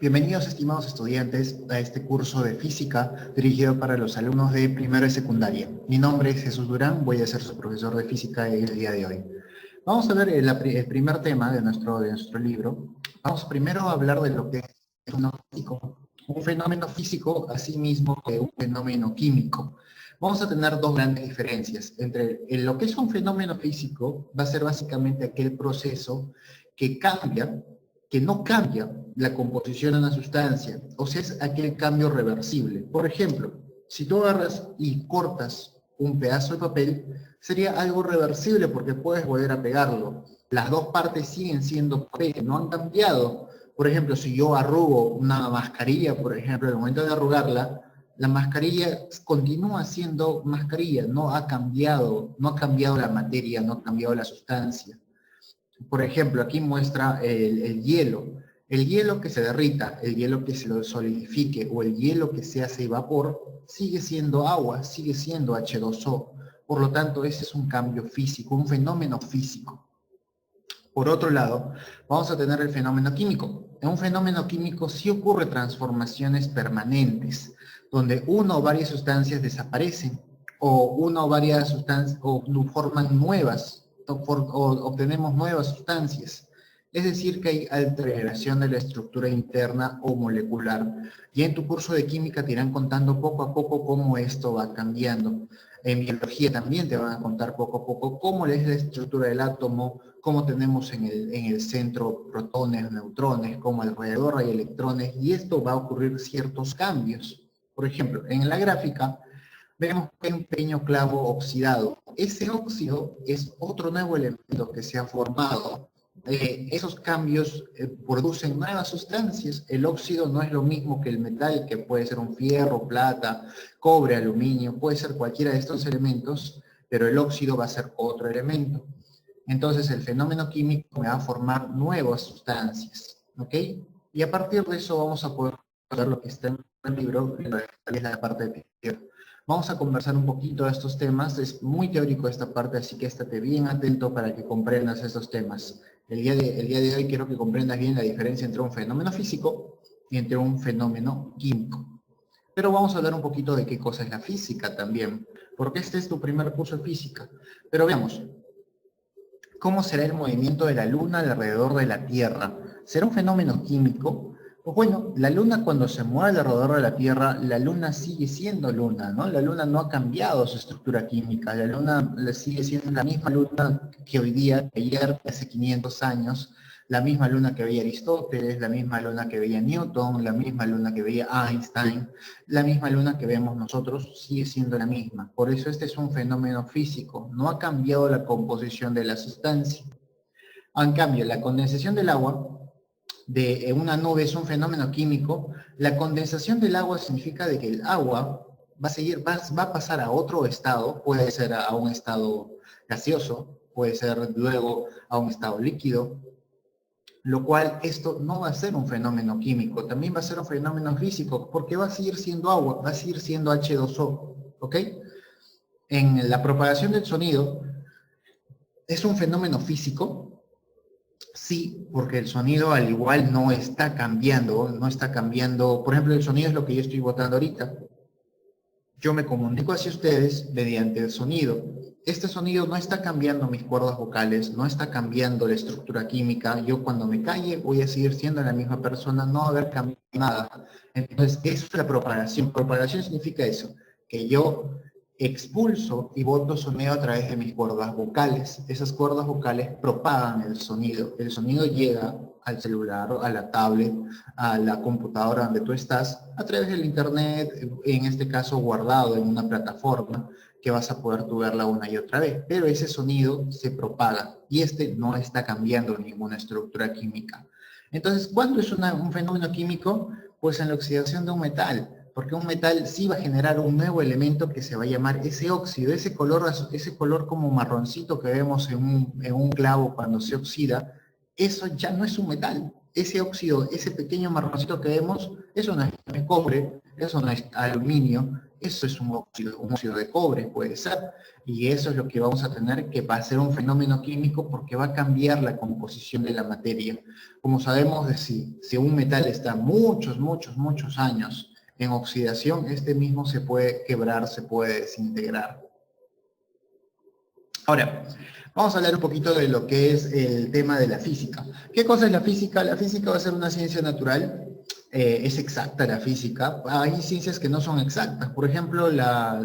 Bienvenidos, estimados estudiantes, a este curso de física dirigido para los alumnos de primero y secundaria. Mi nombre es Jesús Durán, voy a ser su profesor de física el día de hoy. Vamos a ver el primer tema de nuestro libro. Vamos primero a hablar de lo que es un fenómeno físico, así mismo que un fenómeno químico. Vamos a tener dos grandes diferencias. Entre lo que es un fenómeno físico, va a ser básicamente aquel proceso que no cambia la composición de una sustancia, o sea, es aquel cambio reversible. Por ejemplo, si tú agarras y cortas un pedazo de papel, sería algo reversible porque puedes volver a pegarlo. Las dos partes siguen siendo papel, no han cambiado. Por ejemplo, si yo arrugo una mascarilla, por ejemplo, en el momento de arrugarla, la mascarilla continúa siendo mascarilla, no ha cambiado la materia, no ha cambiado la sustancia. Por ejemplo, aquí muestra el hielo. El hielo que se derrita, el hielo que se lo solidifique o el hielo que se hace vapor, sigue siendo agua, sigue siendo H2O. Por lo tanto, ese es un cambio físico, un fenómeno físico. Por otro lado, vamos a tener el fenómeno químico. En un fenómeno químico sí ocurre transformaciones permanentes, donde una o varias sustancias desaparecen, o una o varias sustancias, o forman nuevas, o obtenemos nuevas sustancias. Es decir, que hay alteración de la estructura interna o molecular. Y en tu curso de química te irán contando poco a poco cómo esto va cambiando. En biología también te van a contar poco a poco cómo es la estructura del átomo, cómo tenemos en el centro protones, neutrones, cómo alrededor hay electrones, y esto va a ocurrir ciertos cambios. Por ejemplo, en la gráfica vemos que hay un pequeño clavo oxidado. Ese óxido es otro nuevo elemento que se ha formado. Esos cambios producen nuevas sustancias. El óxido no es lo mismo que el metal, que puede ser un fierro, plata, cobre, aluminio, puede ser cualquiera de estos elementos, pero el óxido va a ser otro elemento. Entonces el fenómeno químico me va a formar nuevas sustancias, ¿ok? Y a partir de eso vamos a poder ver lo que está en el libro, que es la parte de teoría. Vamos a conversar un poquito de estos temas. Es muy teórico esta parte, así que estate bien atento para que comprendas estos temas. El día de hoy quiero que comprendas bien la diferencia entre un fenómeno físico y entre un fenómeno químico. Pero vamos a hablar un poquito de qué cosa es la física también, porque este es tu primer curso de física. Pero veamos, ¿cómo será el movimiento de la Luna alrededor de la Tierra? ¿Será un fenómeno químico? Pues bueno, la Luna cuando se mueve alrededor de la Tierra, la Luna sigue siendo Luna, ¿no? La Luna no ha cambiado su estructura química, la Luna sigue siendo la misma Luna que hoy día, que ayer, hace 500 años, la misma Luna que veía Aristóteles, la misma Luna que veía Newton, la misma Luna que veía Einstein, la misma Luna que vemos nosotros sigue siendo la misma. Por eso este es un fenómeno físico, no ha cambiado la composición de la sustancia. En cambio, la condensación del agua de una nube es un fenómeno químico. La condensación del agua significa de que el agua va a pasar a otro estado, puede ser a un estado gaseoso, puede ser luego a un estado líquido, lo cual esto no va a ser un fenómeno químico, también va a ser un fenómeno físico, porque va a seguir siendo agua, va a seguir siendo H2O, ¿ok? En la propagación del sonido, ¿es un fenómeno físico? Sí, porque el sonido al igual no está cambiando, por ejemplo, el sonido es lo que yo estoy botando ahorita. Yo me comunico hacia ustedes mediante el sonido. Este sonido no está cambiando mis cuerdas vocales, no está cambiando la estructura química. Yo cuando me calle voy a seguir siendo la misma persona, no va a haber cambiado nada. Entonces, eso es la propagación. Propagación significa eso, que yo expulso y boto sonido a través de mis cuerdas vocales. Esas cuerdas vocales propagan el sonido. El sonido llega al celular, a la tablet, a la computadora donde tú estás, a través del internet, en este caso guardado en una plataforma que vas a poder tú verla una y otra vez. Pero ese sonido se propaga y este no está cambiando ninguna estructura química. Entonces, ¿cuándo es un fenómeno químico? Pues en la oxidación de un metal, porque un metal sí va a generar un nuevo elemento que se va a llamar ese óxido, ese color como marroncito que vemos en un clavo cuando se oxida. Eso ya no es un metal, ese óxido, ese pequeño marroncito que vemos, eso no es cobre, eso no es aluminio, eso es un óxido de cobre, puede ser, y eso es lo que vamos a tener, que va a ser un fenómeno químico porque va a cambiar la composición de la materia. Como sabemos, si un metal está muchos años en oxidación, este mismo se puede quebrar, se puede desintegrar. Ahora, vamos a hablar un poquito de lo que es el tema de la física. ¿Qué cosa es la física? La física va a ser una ciencia natural. Es exacta la física. Hay ciencias que no son exactas. Por ejemplo, la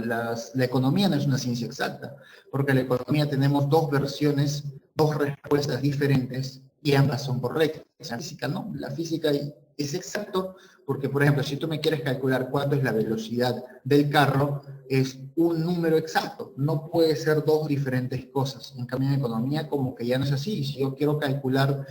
economía no es una ciencia exacta, porque en la economía tenemos dos versiones, dos respuestas diferentes y ambas son correctas. La física no. La física es exacto porque, por ejemplo, si tú me quieres calcular cuánto es la velocidad del carro, es un número exacto, no puede ser dos diferentes cosas. En cambio, en economía como que ya no es así. Si yo quiero calcular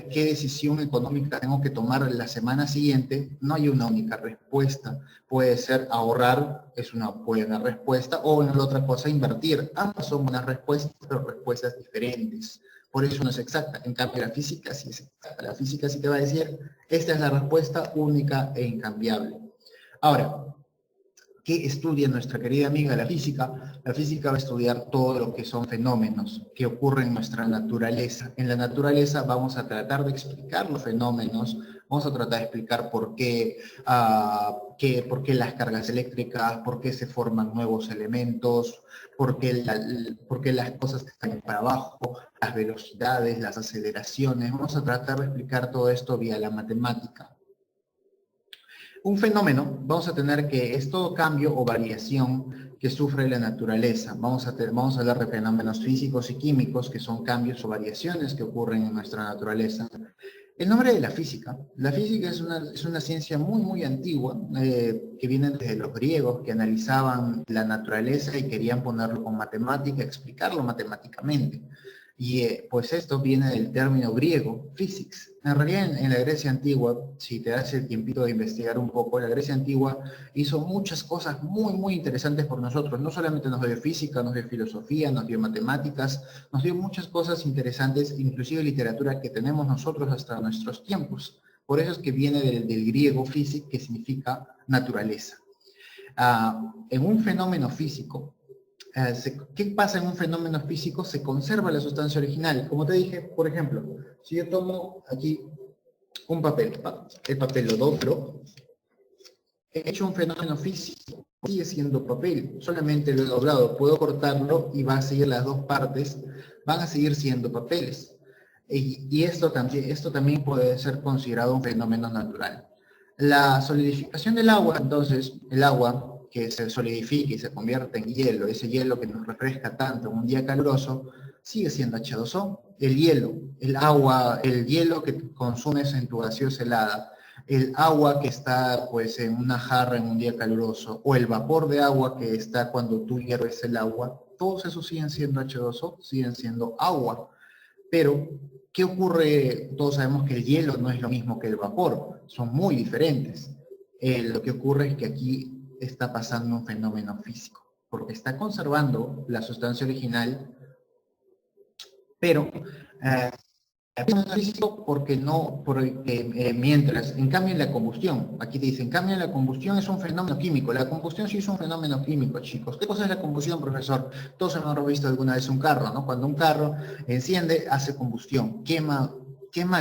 qué decisión económica tengo que tomar la semana siguiente, no hay una única respuesta. Puede ser ahorrar, es una buena respuesta, o en la otra cosa, invertir. Ambas son buenas respuestas, pero respuestas diferentes. Por eso no es exacta. En cambio, la física sí es exacta. La física sí te va a decir, esta es la respuesta única e incambiable. Ahora, ¿qué estudia nuestra querida amiga la física? La física va a estudiar todo lo que son fenómenos que ocurren en nuestra naturaleza. En la naturaleza vamos a tratar de explicar los fenómenos, vamos a tratar de explicar por qué las cargas eléctricas, por qué se forman nuevos elementos, por qué las cosas están para abajo, las velocidades, las aceleraciones. Vamos a tratar de explicar todo esto vía la matemática. Un fenómeno, vamos a tener que es todo cambio o variación que sufre la naturaleza. Vamos a hablar de fenómenos físicos y químicos, que son cambios o variaciones que ocurren en nuestra naturaleza. El nombre de la física es una ciencia muy antigua, que viene desde los griegos, que analizaban la naturaleza y querían ponerlo con matemática, explicarlo matemáticamente. Y pues esto viene del término griego, physics. En realidad en la Grecia antigua, si te das el tiempito de investigar un poco, la Grecia antigua hizo muchas cosas muy interesantes por nosotros. No solamente nos dio física, nos dio filosofía, nos dio matemáticas, nos dio muchas cosas interesantes, inclusive literatura que tenemos nosotros hasta nuestros tiempos. Por eso es que viene del griego physics, que significa naturaleza. En un fenómeno físico, ¿qué pasa en un fenómeno físico? Se conserva la sustancia original. Como te dije, por ejemplo, si yo tomo aquí un papel, el papel lo doblo, he hecho un fenómeno físico, sigue siendo papel, solamente lo he doblado, puedo cortarlo y va a seguir las dos partes, van a seguir siendo papeles. Y esto también puede ser considerado un fenómeno natural. La solidificación del agua, entonces, el agua que se solidifica y se convierte en hielo, ese hielo que nos refresca tanto en un día caluroso, sigue siendo H2O. El hielo, el hielo que consumes en tu gaseosa helada, el agua que está pues en una jarra en un día caluroso, o el vapor de agua que está cuando tú hierves el agua, todos esos siguen siendo H2O, siguen siendo agua. Pero, ¿qué ocurre? Todos sabemos que el hielo no es lo mismo que el vapor, son muy diferentes. Lo que ocurre es que aquí está pasando un fenómeno físico, porque está conservando la sustancia original, pero físico porque mientras, en cambio en la combustión, aquí te dicen, en cambio en la combustión es un fenómeno químico. La combustión sí es un fenómeno químico, chicos. ¿Qué cosa es la combustión, profesor? Todos hemos visto alguna vez un carro, ¿no? Cuando un carro enciende, hace combustión, quema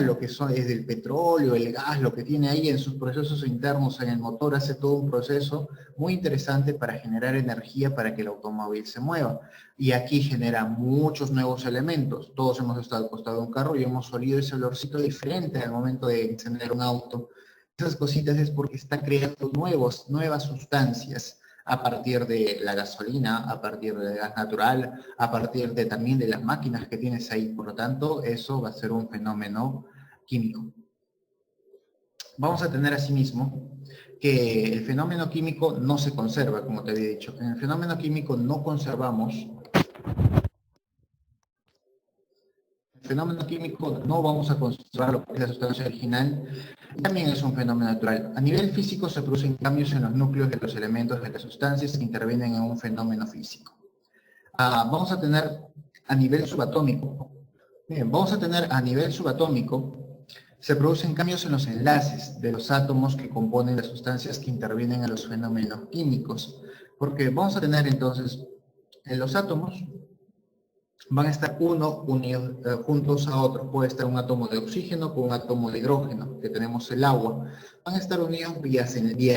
lo que es del petróleo, el gas, lo que tiene ahí en sus procesos internos en el motor, hace todo un proceso muy interesante para generar energía para que el automóvil se mueva. Y aquí genera muchos nuevos elementos. Todos hemos estado al costado de un carro y hemos olido ese olorcito diferente al momento de encender un auto. Esas cositas es porque está creando nuevas sustancias a partir de la gasolina, a partir del gas natural, a partir también de las máquinas que tienes ahí. Por lo tanto, eso va a ser un fenómeno químico. Vamos a tener asimismo que el fenómeno químico no se conserva, como te había dicho. En el fenómeno químico no conservamos. El fenómeno químico no vamos a conservar lo que es la sustancia original. También es un fenómeno natural. A nivel físico se producen cambios en los núcleos de los elementos de las sustancias que intervienen en un fenómeno físico. Vamos a tener a nivel subatómico. Bien, vamos a tener a nivel subatómico se producen cambios en los enlaces de los átomos que componen las sustancias que intervienen en los fenómenos químicos. Porque vamos a tener entonces, en los átomos van a estar uno unidos juntos a otro. Puede estar un átomo de oxígeno con un átomo de hidrógeno, que tenemos el agua. Van a estar unidos vía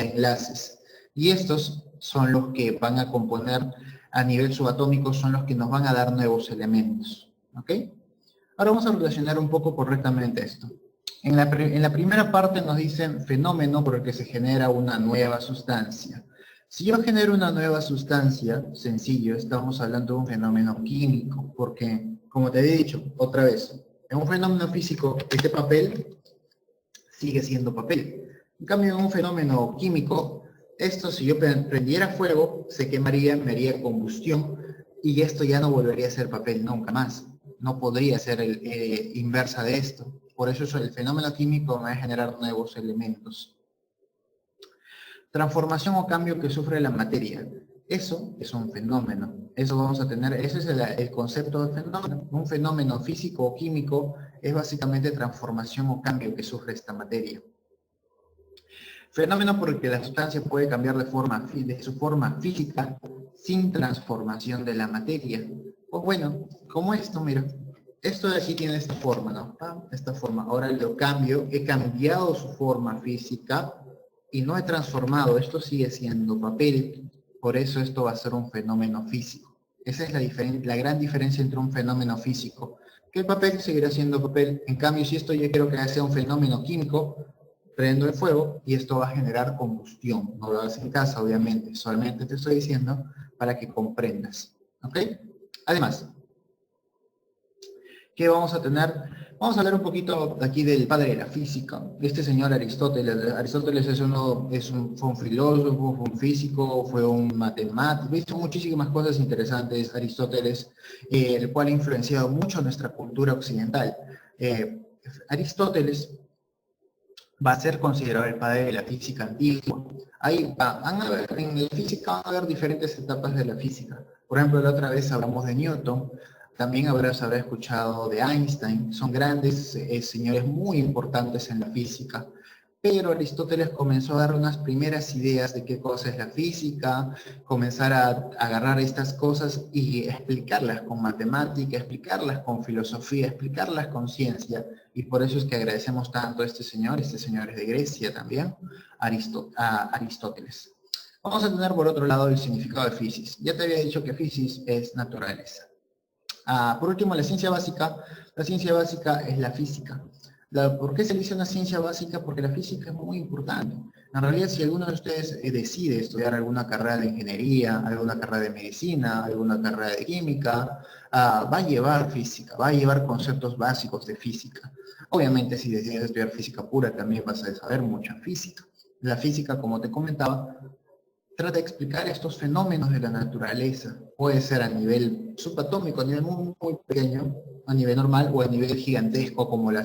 enlaces. Y estos son los que van a componer a nivel subatómico, son los que nos van a dar nuevos elementos. ¿Ok? Ahora vamos a relacionar un poco correctamente esto. En la primera parte nos dicen fenómeno por el que se genera una nueva sustancia. Si yo genero una nueva sustancia, sencillo, estamos hablando de un fenómeno químico, porque, como te he dicho, otra vez, en un fenómeno físico, este papel sigue siendo papel. En cambio, en un fenómeno químico, esto si yo prendiera fuego, se quemaría, me haría combustión, y esto ya no volvería a ser papel nunca más. No podría ser inversa de esto. Por eso el fenómeno químico va a generar nuevos elementos. Transformación o cambio que sufre la materia. Eso es un fenómeno. Eso vamos a tener, ese es el concepto de fenómeno. Un fenómeno físico o químico es básicamente transformación o cambio que sufre esta materia. Fenómeno por el que la sustancia puede cambiar de su forma física sin transformación de la materia. Pues bueno, como esto, mira. Esto de aquí tiene esta forma, ¿no? Esta forma. Ahora lo cambio, he cambiado su forma física y no he transformado. Esto sigue siendo papel, por eso esto va a ser un fenómeno físico. Esa es la gran diferencia entre un fenómeno físico. Que el papel seguirá siendo papel. En cambio, si esto yo quiero que sea un fenómeno químico, prendo el fuego y esto va a generar combustión. No lo hagas en casa, obviamente. Solamente te estoy diciendo para que comprendas. ¿Ok? Además, ¿qué vamos a tener? Vamos a hablar un poquito aquí del padre de la física. Este señor Aristóteles. Aristóteles fue un filósofo, fue un físico, fue un matemático, hizo muchísimas cosas interesantes Aristóteles, el cual ha influenciado mucho nuestra cultura occidental. Aristóteles va a ser considerado el padre de la física antigua. En la física van a haber diferentes etapas de la física. Por ejemplo, la otra vez hablamos de Newton. También habrás escuchado de Einstein. Son grandes señores muy importantes en la física. Pero Aristóteles comenzó a dar unas primeras ideas de qué cosa es la física, comenzar a agarrar estas cosas y explicarlas con matemática, explicarlas con filosofía, explicarlas con ciencia. Y por eso es que agradecemos tanto a este señor es de Grecia también, a Aristóteles. Vamos a tener por otro lado el significado de física. Ya te había dicho que física es naturaleza. Por último, la ciencia básica es la física. ¿Por qué se le dice una ciencia básica? Porque la física es muy importante. En realidad, si alguno de ustedes decide estudiar alguna carrera de ingeniería, alguna carrera de medicina, alguna carrera de química, va a llevar física, va a llevar conceptos básicos de física. Obviamente, si decides estudiar física pura, también vas a saber mucha física. La física, como te comentaba, trata de explicar estos fenómenos de la naturaleza. Puede ser a nivel subatómico, a nivel muy, muy pequeño, a nivel normal, o a nivel gigantesco como la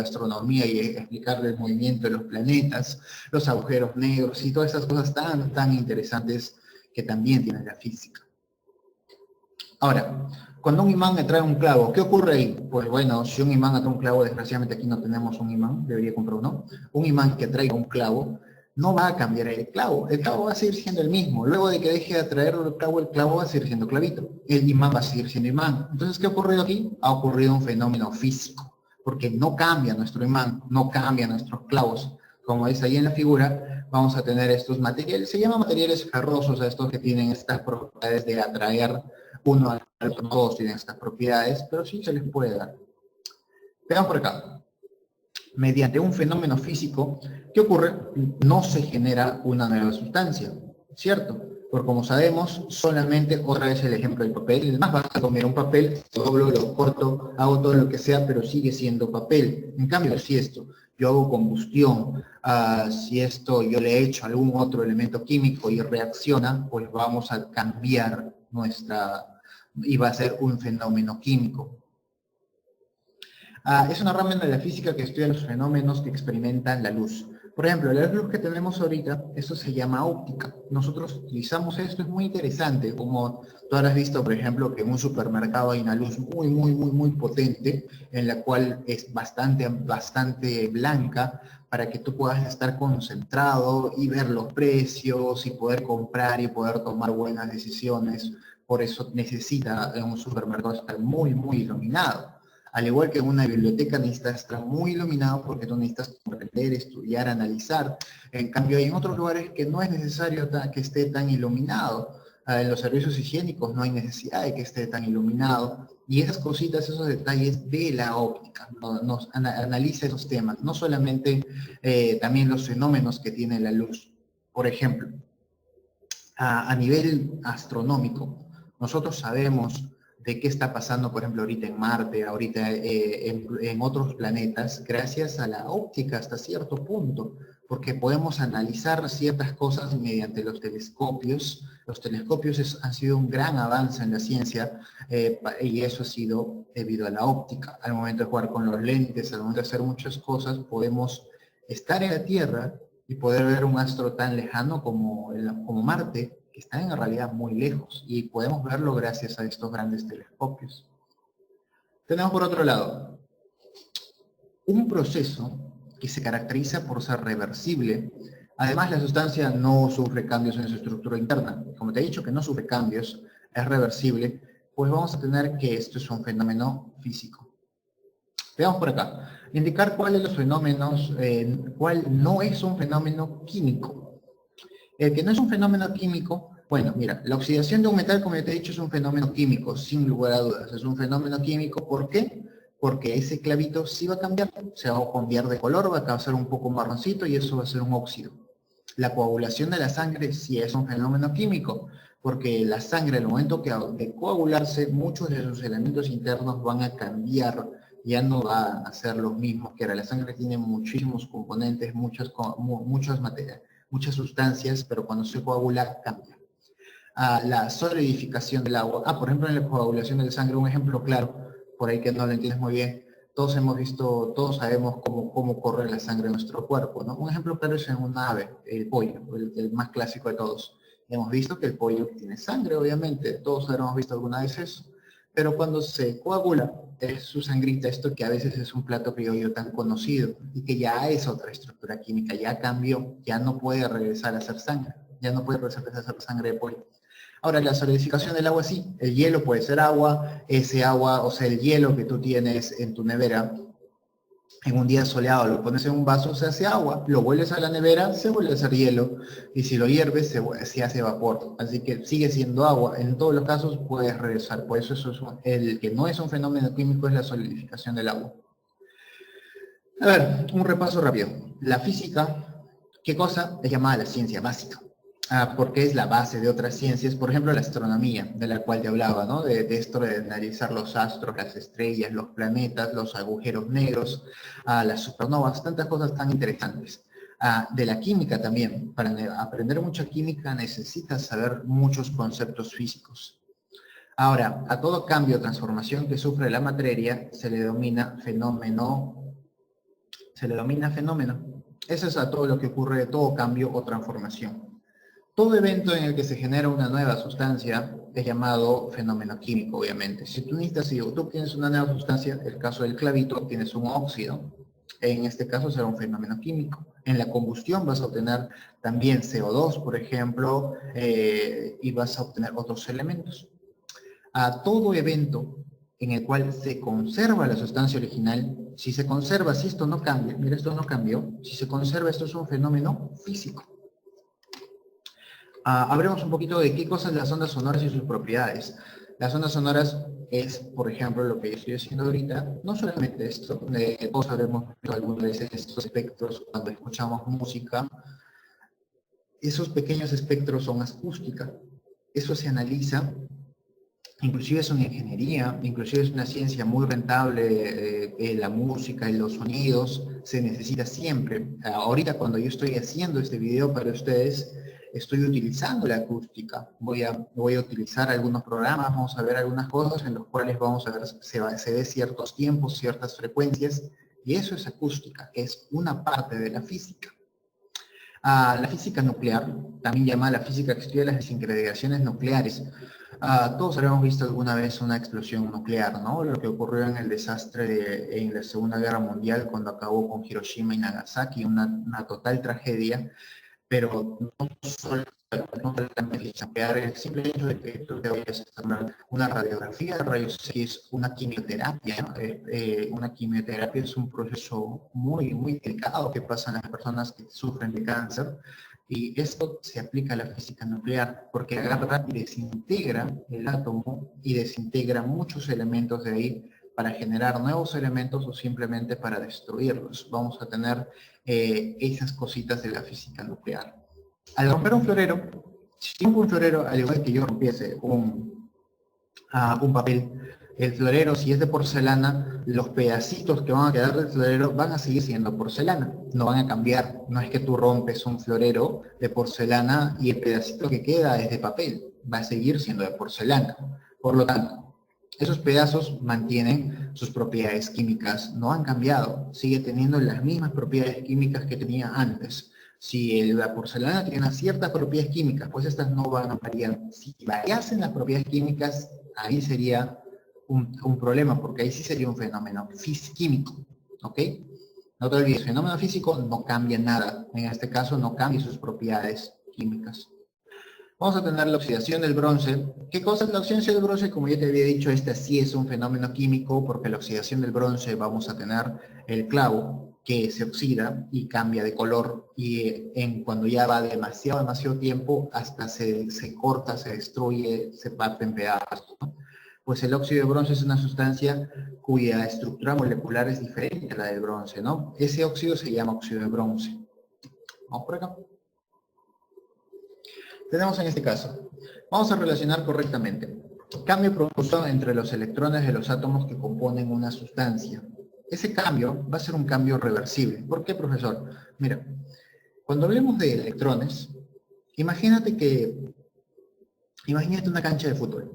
astronomía y explicar el movimiento de los planetas, los agujeros negros y todas esas cosas tan interesantes que también tiene la física. Ahora, cuando un imán atrae un clavo, ¿qué ocurre ahí? Pues bueno, si un imán atrae un clavo, desgraciadamente aquí no tenemos un imán, debería comprar uno. Un imán que atraiga un clavo, no va a cambiar el clavo va a seguir siendo el mismo. Luego de que deje de atraer el clavo va a seguir siendo clavito. El imán va a seguir siendo imán. Entonces, ¿qué ha ocurrido aquí? Ha ocurrido un fenómeno físico, porque no cambia nuestro imán, no cambia nuestros clavos. Como es ahí en la figura, vamos a tener estos materiales, se llaman materiales ferrosos a estos que tienen estas propiedades de atraer uno al otro. Todos tienen estas propiedades, pero sí se les puede dar. Vean por acá. Mediante un fenómeno físico, ¿qué ocurre? No se genera una nueva sustancia, ¿cierto? Porque como sabemos, solamente, otra vez el ejemplo del papel, es más básico, mira un papel, lo doblo, lo corto, hago todo lo que sea, pero sigue siendo papel. En cambio, si esto, yo hago combustión, si esto yo le echo algún otro elemento químico y reacciona, pues vamos a cambiar y va a ser un fenómeno químico. Es una rama de la física que estudia los fenómenos que experimentan la luz. Por ejemplo, la luz que tenemos ahorita, eso se llama óptica. Nosotros utilizamos esto, es muy interesante, como tú habrás visto, por ejemplo, que en un supermercado hay una luz muy potente, en la cual es bastante blanca, para que tú puedas estar concentrado y ver los precios y poder comprar y poder tomar buenas decisiones. Por eso necesita en un supermercado estar muy iluminado. Al igual que en una biblioteca necesitas estar muy iluminado porque tú necesitas aprender, estudiar, analizar. En cambio, hay en otros lugares que no es necesario que esté tan iluminado. En los servicios higiénicos no hay necesidad de que esté tan iluminado. Y esas cositas, esos detalles de la óptica, nos analiza esos temas, no solamente también los fenómenos que tiene la luz. Por ejemplo, a nivel astronómico, nosotros sabemos de qué está pasando, por ejemplo, ahorita en Marte, ahorita en otros planetas, gracias a la óptica hasta cierto punto, porque podemos analizar ciertas cosas mediante los telescopios. Los telescopios han sido un gran avance en la ciencia y eso ha sido debido a la óptica. Al momento de jugar con los lentes, al momento de hacer muchas cosas, podemos estar en la Tierra y poder ver un astro tan lejano como Marte, que está en realidad muy lejos, y podemos verlo gracias a estos grandes telescopios. Tenemos por otro lado un proceso que se caracteriza por ser reversible. Además, la sustancia no sufre cambios en su estructura interna. Como te he dicho que no sufre cambios, es reversible, pues vamos a tener que esto es un fenómeno físico. Veamos por acá. Indicar cuáles los fenómenos, cuál no es un fenómeno químico. El que no es un fenómeno químico, bueno, mira, la oxidación de un metal, como ya te he dicho, es un fenómeno químico, sin lugar a dudas. Es un fenómeno químico, ¿por qué? Porque ese clavito sí va a cambiar, se va a cambiar de color, va a causar un poco marroncito y eso va a ser un óxido. La coagulación de la sangre sí es un fenómeno químico, porque la sangre, al momento de coagularse, muchos de sus elementos internos van a cambiar, ya no va a ser los mismos que era. La sangre tiene muchísimos componentes, muchas materias, muchas sustancias, pero cuando se coagula cambia. La solidificación del agua. Por ejemplo, en la coagulación de la sangre, un ejemplo claro, por ahí que no lo entiendes muy bien, todos hemos visto, todos sabemos cómo corre la sangre en nuestro cuerpo, ¿no? Un ejemplo claro es en un ave, el pollo, el más clásico de todos. Hemos visto que el pollo tiene sangre, obviamente, todos habremos visto alguna vez eso, pero cuando se coagula, es su sangrita, esto que a veces es un plato criollo tan conocido y que ya es otra estructura química, ya cambió, ya no puede regresar a ser sangre, ya no puede regresar a ser sangre de pollo. Ahora, la solidificación del agua sí, el hielo puede ser agua, ese agua, o sea, el hielo que tú tienes en tu nevera, en un día soleado lo pones en un vaso, se hace agua, lo vuelves a la nevera, se vuelve a hacer hielo, y si lo hierves, se hace vapor. Así que sigue siendo agua. En todos los casos puedes regresar. Por eso, el que no es un fenómeno químico es la solidificación del agua. A ver, un repaso rápido. La física, ¿qué cosa? Es llamada la ciencia básica. Porque es la base de otras ciencias, por ejemplo la astronomía, de la cual te hablaba, ¿no? De esto de analizar los astros, las estrellas, los planetas, los agujeros negros, las supernovas, tantas cosas tan interesantes. De la química también, para aprender mucha química necesitas saber muchos conceptos físicos. Ahora, a todo cambio o transformación que sufre la materia se le denomina fenómeno. Eso es a todo lo que ocurre, todo cambio o transformación. Todo evento en el que se genera una nueva sustancia es llamado fenómeno químico, obviamente. Si tú tú tienes una nueva sustancia, el caso del clavito, tienes un óxido. En este caso será un fenómeno químico. En la combustión vas a obtener también CO2, por ejemplo, y vas a obtener otros elementos. A todo evento en el cual se conserva la sustancia original, si se conserva, si esto no cambia, mira, esto no cambió, si se conserva, esto es un fenómeno físico. Hablemos un poquito de qué cosas las ondas sonoras y sus propiedades. Las ondas sonoras es, por ejemplo, lo que yo estoy haciendo ahorita, no solamente esto, todos habremos visto algunas veces estos espectros cuando escuchamos música. Esos pequeños espectros son acústica. Eso se analiza, inclusive es una ingeniería, inclusive es una ciencia muy rentable, la música y los sonidos se necesita siempre. Ahorita cuando yo estoy haciendo este video para ustedes, estoy utilizando la acústica. Voy a utilizar algunos programas, vamos a ver algunas cosas en los cuales vamos a ver, se ve ciertos tiempos, ciertas frecuencias, y eso es acústica, que es una parte de la física. La física nuclear, también llamada la física que estudia las desintegraciones nucleares. Todos habremos visto alguna vez una explosión nuclear, ¿no? Lo que ocurrió en el desastre en la Segunda Guerra Mundial cuando acabó con Hiroshima y Nagasaki, una total tragedia, pero no solo nuclear, el simple hecho de que tú te vayas a tomar una radiografía de rayos X, una quimioterapia, ¿no? Una quimioterapia es un proceso muy, muy delicado que pasan las personas que sufren de cáncer, y esto se aplica a la física nuclear, porque agarra y desintegra el átomo y desintegra muchos elementos de ahí para generar nuevos elementos o simplemente para destruirlos. Vamos a tener esas cositas de la física nuclear. Al romper un florero, si rompo un florero, al igual que yo rompiese un papel, el florero, si es de porcelana, los pedacitos que van a quedar del florero van a seguir siendo porcelana, no van a cambiar. No es que tú rompes un florero de porcelana y el pedacito que queda es de papel, va a seguir siendo de porcelana. Por lo tanto, esos pedazos mantienen sus propiedades químicas, no han cambiado, sigue teniendo las mismas propiedades químicas que tenía antes. Si la porcelana tiene unas ciertas propiedades químicas, pues estas no van a variar. Si variasen las propiedades químicas, ahí sería un problema, porque ahí sí sería un fenómeno químico, ¿ok? No te olvides, fenómeno físico no cambia nada. En este caso no cambia sus propiedades químicas. Vamos a tener la oxidación del bronce. ¿Qué cosa es la oxidación del bronce? Como ya te había dicho, esta sí es un fenómeno químico, porque la oxidación del bronce vamos a tener el clavo que se oxida y cambia de color, y cuando ya va demasiado tiempo, hasta se corta, se destruye, se parte en pedazos, ¿no? Pues el óxido de bronce es una sustancia cuya estructura molecular es diferente a la del bronce, ¿no? Ese óxido se llama óxido de bronce. Vamos por acá. Tenemos en este caso, vamos a relacionar correctamente. Cambio propuesto entre los electrones de los átomos que componen una sustancia. Ese cambio va a ser un cambio reversible. ¿Por qué, profesor? Mira, cuando hablemos de electrones, imagínate una cancha de fútbol.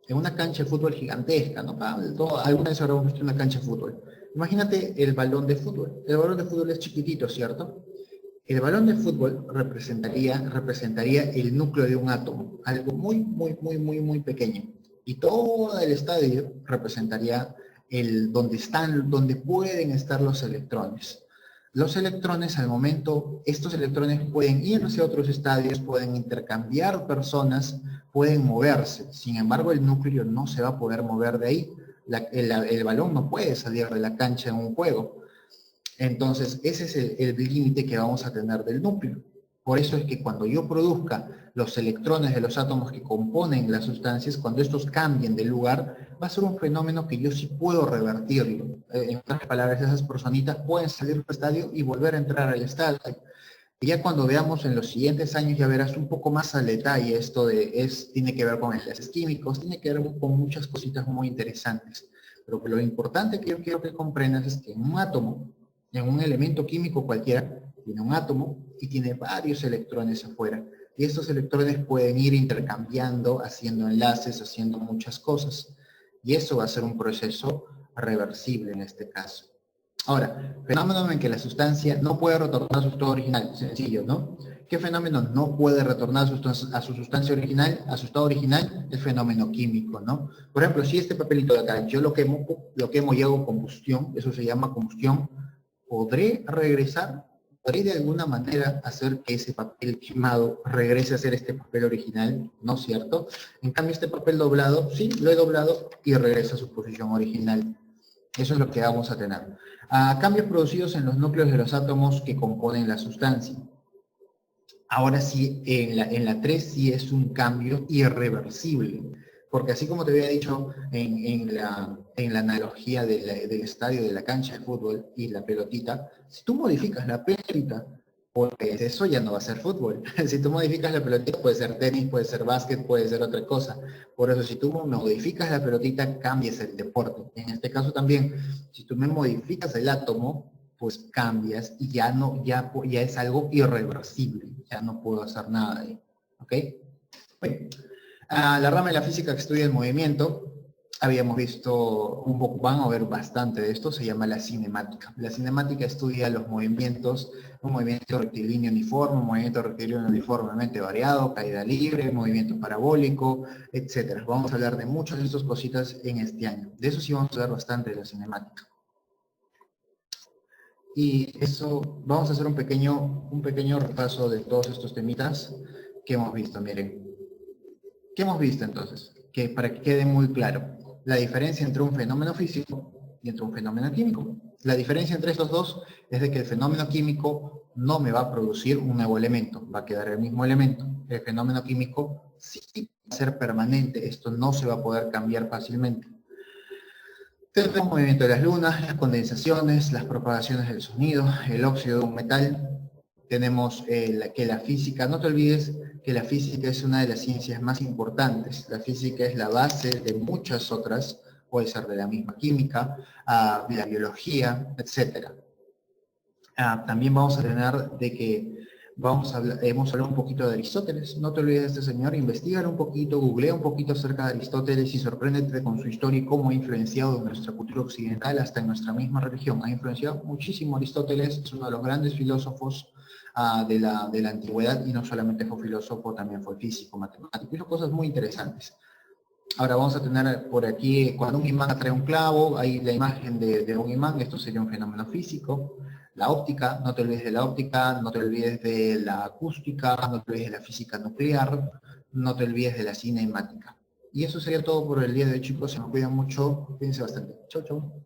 En una cancha de fútbol gigantesca, ¿no? Alguna vez habremos visto una cancha de fútbol. Imagínate el balón de fútbol. El balón de fútbol es chiquitito, ¿cierto? El balón de fútbol representaría el núcleo de un átomo, algo muy pequeño. Y todo el estadio representaría donde pueden estar los electrones. Los electrones, al momento, estos electrones pueden irse a otros estadios, pueden intercambiar personas, pueden moverse. Sin embargo, el núcleo no se va a poder mover de ahí. El balón no puede salir de la cancha en un juego. Entonces, ese es el límite que vamos a tener del núcleo. Por eso es que cuando yo produzca los electrones de los átomos que componen las sustancias, cuando estos cambien de lugar, va a ser un fenómeno que yo sí puedo revertirlo. En otras palabras, esas personitas pueden salir del estadio y volver a entrar al estadio. Y ya cuando veamos en los siguientes años, ya verás un poco más al detalle esto tiene que ver con enlaces químicos, tiene que ver con muchas cositas muy interesantes. Pero lo importante que yo quiero que comprendas es que en un átomo, en un elemento químico cualquiera, tiene un átomo y tiene varios electrones afuera. Y estos electrones pueden ir intercambiando, haciendo enlaces, haciendo muchas cosas. Y eso va a ser un proceso reversible en este caso. Ahora, fenómeno en que la sustancia no puede retornar a su estado original. Sencillo, ¿no? ¿Qué fenómeno no puede retornar a su sustancia original, a su estado original? El fenómeno químico, ¿no? Por ejemplo, si este papelito de acá yo lo quemo y hago combustión, eso se llama combustión, ¿podré regresar? ¿Podré de alguna manera hacer que ese papel quemado regrese a ser este papel original? ¿No es cierto? En cambio, este papel doblado, sí, lo he doblado y regresa a su posición original. Eso es lo que vamos a tener. Cambios producidos en los núcleos de los átomos que componen la sustancia. Ahora sí, en la 3 sí es un cambio irreversible. Porque así como te había dicho en la analogía del estadio, de la cancha de fútbol y la pelotita, si tú modificas la pelotita, pues eso ya no va a ser fútbol. Si tú modificas la pelotita, puede ser tenis, puede ser básquet, puede ser otra cosa. Por eso, si tú modificas la pelotita, cambias el deporte. En este caso también, si tú me modificas el átomo, pues cambias y ya es algo irreversible. Ya no puedo hacer nada de ahí. ¿Ok? Bueno, la rama de la física que estudia el movimiento. habíamos visto un poco, van a ver bastante de esto, se llama la cinemática. La cinemática estudia los movimientos, un movimiento rectilíneo uniforme, un movimiento rectilíneo uniformemente variado, caída libre, movimiento parabólico, etcétera. Vamos a hablar de muchas de estas cositas en este año. De eso sí vamos a hablar bastante de la cinemática. Y eso, vamos a hacer un pequeño repaso de todos estos temitas que hemos visto. Miren, ¿qué hemos visto entonces? Que para que quede muy claro, la diferencia entre un fenómeno físico y entre un fenómeno químico. La diferencia entre estos dos es de que el fenómeno químico no me va a producir un nuevo elemento, va a quedar el mismo elemento. El fenómeno químico sí va a ser permanente, esto no se va a poder cambiar fácilmente. Tenemos el movimiento de las lunas, las condensaciones, las propagaciones del sonido, el óxido de un metal. Tenemos que la física, no te olvides que la física es una de las ciencias más importantes. La física es la base de muchas otras, puede ser de la misma química, de la biología, etc. También vamos a tener de que hemos hablado un poquito de Aristóteles. No te olvides de este señor, investiga un poquito, googlea un poquito acerca de Aristóteles y sorpréndete con su historia y cómo ha influenciado en nuestra cultura occidental hasta en nuestra misma religión. Ha influenciado muchísimo Aristóteles, es uno de los grandes filósofos de la antigüedad, y no solamente fue filósofo, también fue físico, matemático, hizo cosas muy interesantes. Ahora vamos a tener por aquí, cuando un imán atrae un clavo, hay la imagen de un imán, esto sería un fenómeno físico. La óptica, no te olvides de la óptica, no te olvides de la acústica, no te olvides de la física nuclear, no te olvides de la cinemática. Y eso sería todo por el día de hoy, chicos, se me cuidan mucho, cuídense bastante. Chau, chau.